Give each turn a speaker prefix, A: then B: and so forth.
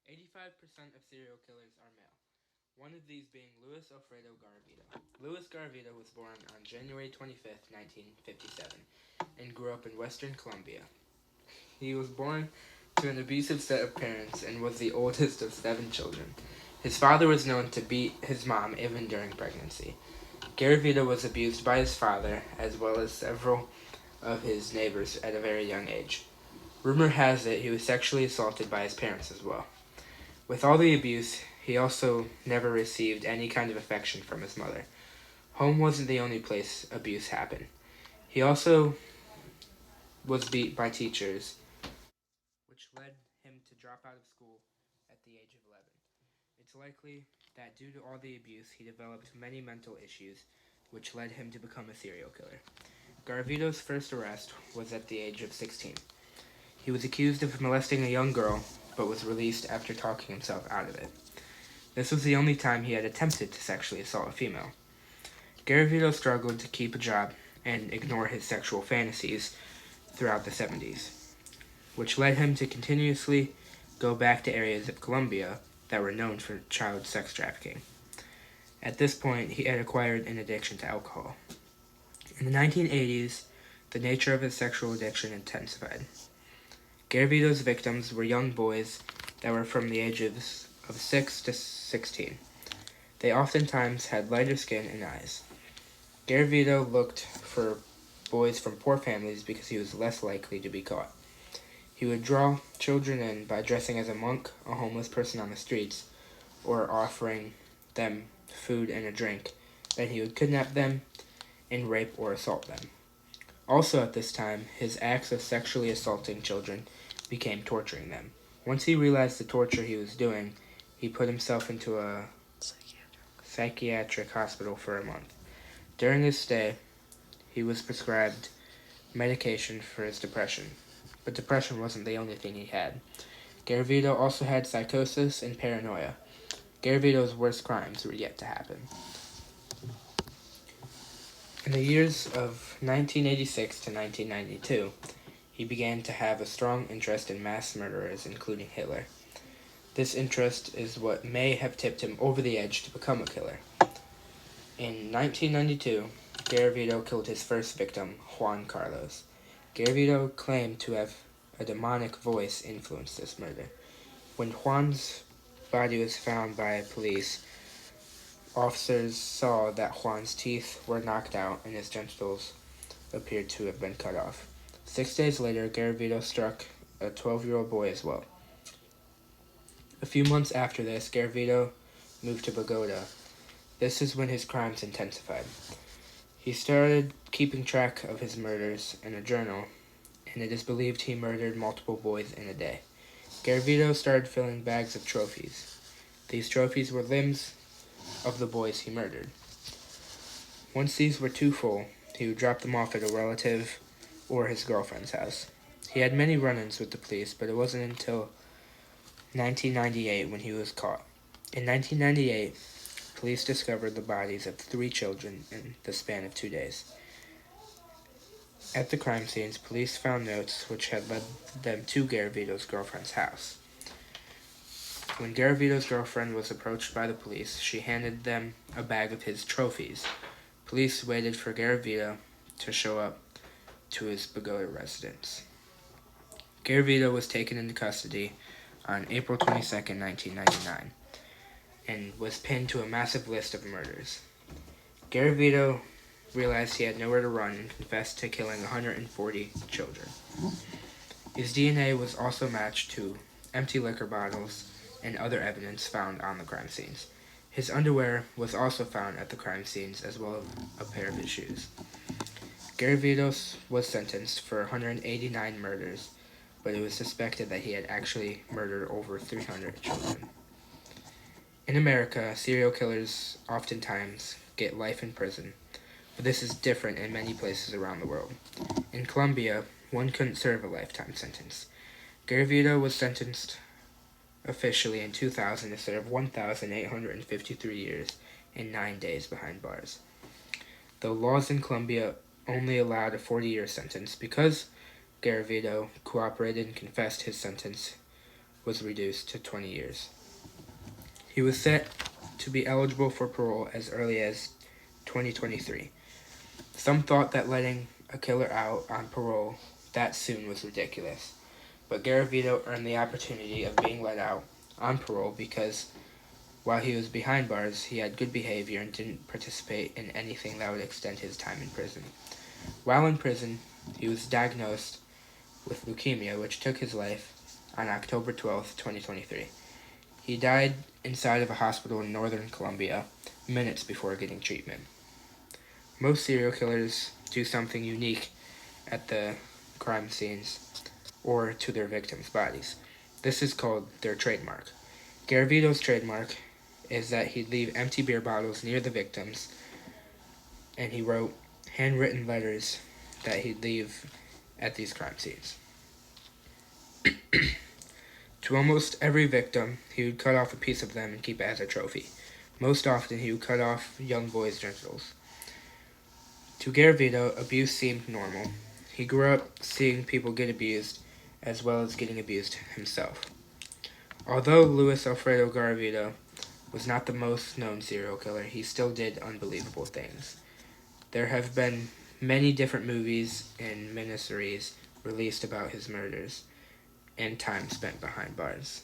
A: 85% of serial killers are male, one of these being Luis Alfredo Garavito. Luis Garavito was born on January 25th, 1957, and grew up in western Colombia. He was born to an abusive set of parents and was the oldest of seven children. His father was known to beat his mom even during pregnancy. Garavito was abused by his father as well as several of his neighbors at a very young age. Rumor has it he was sexually assaulted by his parents as well. With all the abuse, he also never received any kind of affection from his mother. Home wasn't the only place abuse happened. He also was beat by teachers, which led him to drop out of school at the age of 11. It's likely that due to all the abuse, he developed many mental issues, which led him to become a serial killer. Garavito's first arrest was at the age of 16. He was accused of molesting a young girl, but was released after talking himself out of it. This was the only time he had attempted to sexually assault a female. Garavito struggled to keep a job and ignore his sexual fantasies throughout the 70s, which led him to continuously go back to areas of Colombia that were known for child sex trafficking. At this point, he had acquired an addiction to alcohol. In the 1980s, the nature of his sexual addiction intensified. Garavito's victims were young boys that were from the ages of 6 to 16. They oftentimes had lighter skin and eyes. Garavito looked for boys from poor families because he was less likely to be caught. He would draw children in by dressing as a monk, a homeless person on the streets, or offering them food and a drink. Then he would kidnap them and rape or assault them. Also at this time, his acts of sexually assaulting children became torturing them. Once he realized the torture he was doing, he put himself into a psychiatric hospital for a month. During his stay, he was prescribed medication for his depression. But depression wasn't the only thing he had. Garavito also had psychosis and paranoia. Garavito's worst crimes were yet to happen. In the years of 1986 to 1992, he began to have a strong interest in mass murderers, including Hitler. This interest is what may have tipped him over the edge to become a killer. In 1992, Garavito killed his first victim, Juan Carlos. Garavito claimed to have a demonic voice influenced this murder. When Juan's body was found by police, officers saw that Juan's teeth were knocked out and his genitals appeared to have been cut off. 6 days later, Garavito struck a 12-year-old boy as well. A few months after this, Garavito moved to Bogota. This is when his crimes intensified. He started keeping track of his murders in a journal, and it is believed he murdered multiple boys in a day. Garavito started filling bags of trophies. These trophies were limbs of the boys he murdered. Once these were too full, he would drop them off at a relative or his girlfriend's house. He had many run-ins with the police, but it wasn't until 1998 when he was caught. In 1998, police discovered the bodies of 3 children in the span of 2 days. At the crime scenes, police found notes which had led them to Garavito's girlfriend's house. When Garavito's girlfriend was approached by the police, she handed them a bag of his trophies. Police waited for Garavito to show up to his Bogota residence. Garavito was taken into custody on April 22, 1999, and was pinned to a massive list of murders. Garavito realized he had nowhere to run and confessed to killing 140 children. His DNA was also matched to empty liquor bottles and other evidence found on the crime scenes. His underwear was also found at the crime scenes, as well as a pair of his shoes. Garavito was sentenced for 189 murders, but it was suspected that he had actually murdered over 300 children. In America, serial killers oftentimes get life in prison, but this is different in many places around the world. In Colombia, one couldn't serve a lifetime sentence. Garavito was sentenced officially in 2000 to serve 1,853 years and 9 days behind bars. The laws in Colombia only allowed a 40-year sentence. Because Garavito cooperated and confessed, his sentence was reduced to 20 years. He was set to be eligible for parole as early as 2023. Some thought that letting a killer out on parole that soon was ridiculous, but Garavito earned the opportunity of being let out on parole because while he was behind bars, he had good behavior and didn't participate in anything that would extend his time in prison. While in prison, he was diagnosed with leukemia, which took his life on October 12, 2023. He died inside of a hospital in northern Colombia minutes before getting treatment. Most serial killers do something unique at the crime scenes or to their victims' bodies. This is called their trademark. Garavito's trademark is that he'd leave empty beer bottles near the victims, and he wrote handwritten letters that he'd leave at these crime scenes. To almost every victim, he would cut off a piece of them and keep it as a trophy. Most often, he would cut off young boys' genitals. To Garavito, abuse seemed normal. He grew up seeing people get abused, as well as getting abused himself. Although Luis Alfredo Garavito was not the most known serial killer, he still did unbelievable things. There have been many different movies and miniseries released about his murders and time spent behind bars.